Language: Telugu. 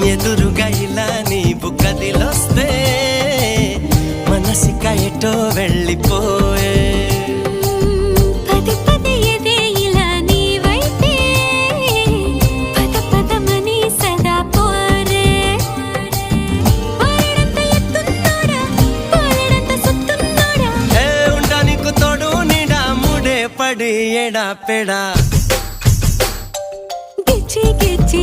ఎదురుగా ఇలా నీవు కదిలొస్తే మనసిక ఎటో వెళ్ళిపోయే పది పది ఎదే ఇలా నీ వైపే పద పదమని సదా పోరే పారడంత ఎత్తున్నోడా పారడంత సుత్తున్నోడా ఏ ఉండా నీకు తోడు నీడా ముడే పడి ఎడా పెడా గిచ్చి గిచ్చి